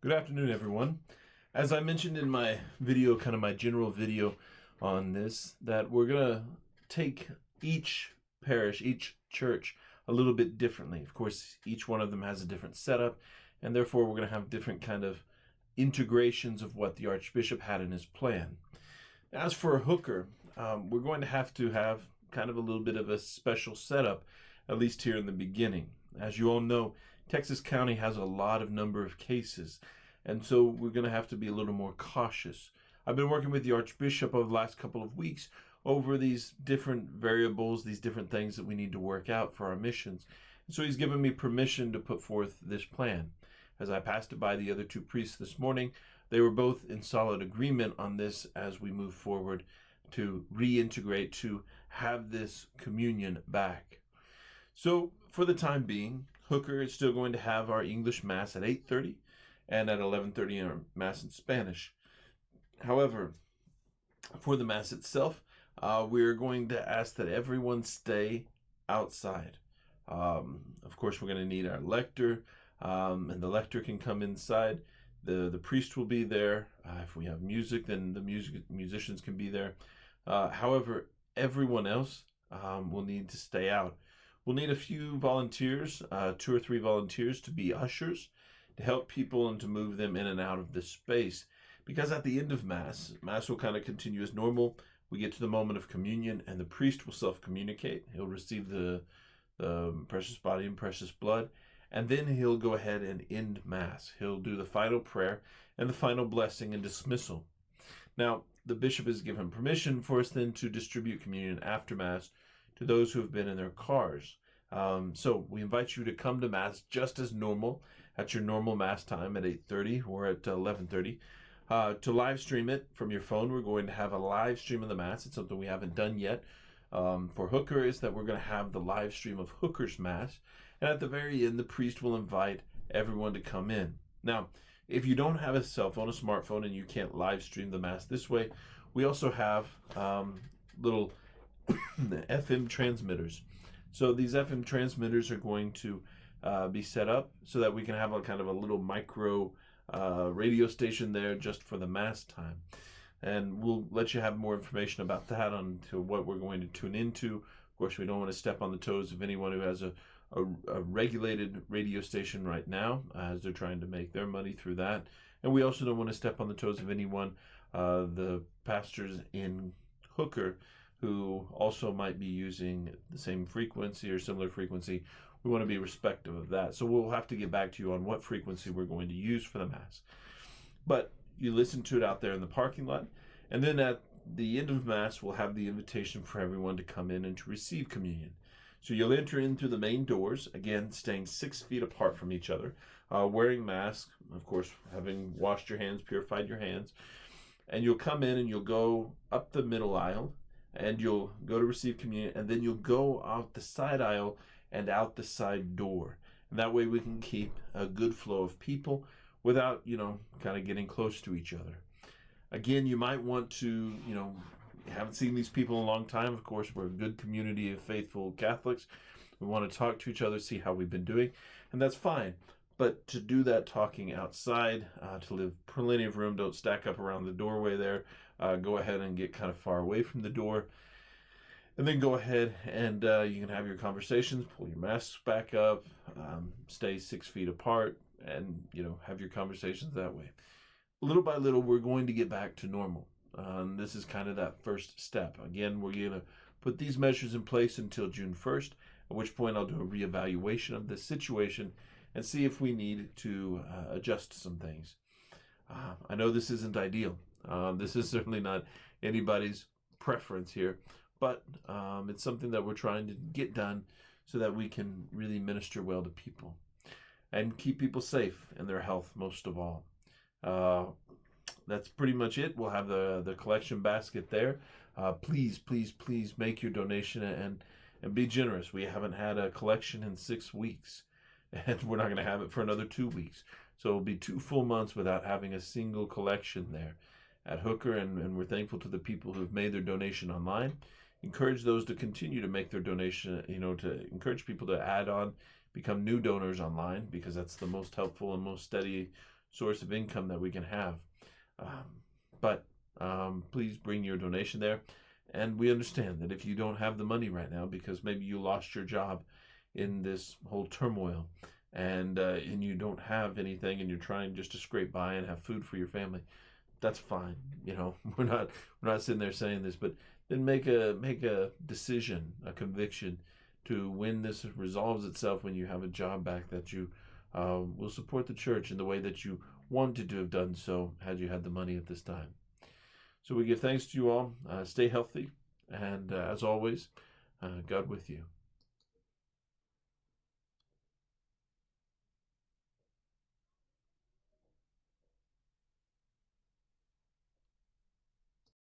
Good afternoon, everyone. As I mentioned in my video, kind of my general video on this, that we're going to take each parish, each church, a little bit differently. Of course, each one of them has a different setup, and therefore we're going to have different kind of integrations of what the Archbishop had in his plan. As for Hooker, we're going to have kind of a little bit of a special setup, at least here in the beginning. As you all know, Texas County has a lot of number of cases, and so we're going to have to be a little more cautious. I've been working with the Archbishop over the last couple of weeks over these different variables, these different things that we need to work out for our missions. And so he's given me permission to put forth this plan. As I passed it by the other two priests this morning, they were both in solid agreement on this as we move forward to reintegrate, to have this communion back. So for the time being, Hooker is still going to have our English Mass at 8:30 and at 11:30 our Mass in Spanish. However, for the Mass itself, we're going to ask that everyone stay outside. Of course, we're going to need our lector, and the lector can come inside. The priest will be there. If we have music, then the musicians can be there. However, everyone else will need to stay out. We'll need a few volunteers, 2 or 3 volunteers to be ushers, to help people and to move them in and out of this space. Because at the end of Mass will kind of continue as normal. We get to the moment of communion, and the priest will self-communicate. He'll receive the precious body and precious blood, and then he'll go ahead and end Mass. He'll do the final prayer and the final blessing and dismissal. Now, the bishop has given permission for us then to distribute communion after Mass to those who have been in their cars. So we invite you to come to Mass just as normal at your normal Mass time at 8:30 or at 11:30. To live stream it from your phone, we're going to have a live stream of the Mass. It's something we haven't done yet. For Hooker is that we're going to have the live stream of Hooker's Mass. And at the very end, the priest will invite everyone to come in. Now, if you don't have a cell phone, a smartphone, and you can't live stream the Mass this way, we also have little FM transmitters. So these FM transmitters are going to be set up so that we can have a kind of a little micro radio station there just for the Mass time. And we'll let you have more information about that on to what we're going to tune into. Of course, we don't want to step on the toes of anyone who has a regulated radio station right now, as they're trying to make their money through that. And we also don't want to step on the toes of anyone, the pastors in Hooker, who also might be using the same frequency or similar frequency. We want to be respectful of that. So we'll have to get back to you on what frequency we're going to use for the Mass. But you listen to it out there in the parking lot. And then at the end of Mass, we'll have the invitation for everyone to come in and to receive communion. So you'll enter in through the main doors, again, staying 6 feet apart from each other, wearing masks, of course, having washed your hands, purified your hands. And you'll come in and you'll go up the middle aisle, and you'll go to receive communion, and then you'll go out the side aisle and out the side door. And that way we can keep a good flow of people without, kind of getting close to each other. Again, you might want to, haven't seen these people in a long time. Of course, we're a good community of faithful Catholics. We want to talk to each other, see how we've been doing, and that's fine. But to do that talking outside, to leave plenty of room, don't stack up around the doorway there. Go ahead and get kind of far away from the door. And then go ahead and you can have your conversations, pull your masks back up, stay 6 feet apart, and, have your conversations that way. Little by little, we're going to get back to normal. This is kind of that first step. Again, we're going to put these measures in place until June 1st, at which point I'll do a reevaluation of this situation and see if we need to adjust some things. I know this isn't ideal. This is certainly not anybody's preference here, but it's something that we're trying to get done so that we can really minister well to people and keep people safe in their health most of all. That's pretty much it. We'll have the collection basket there. Please make your donation and be generous. We haven't had a collection in 6 weeks, and we're not going to have it for another 2 weeks. So it'll be 2 full months without having a single collection there at Hooker, and we're thankful to the people who've made their donation online. Encourage those to continue to make their donation, to encourage people to add on, become new donors online, because that's the most helpful and most steady source of income that we can have. But please bring your donation there. And we understand that if you don't have the money right now because maybe you lost your job in this whole turmoil, and you don't have anything, and you're trying just to scrape by and have food for your family, that's fine. We're not sitting there saying this, but then make a decision, a conviction, to when this resolves itself, when you have a job back, that you will support the church in the way that you wanted to have done so had you had the money at this time. So we give thanks to you all. Stay healthy, and as always, God with you.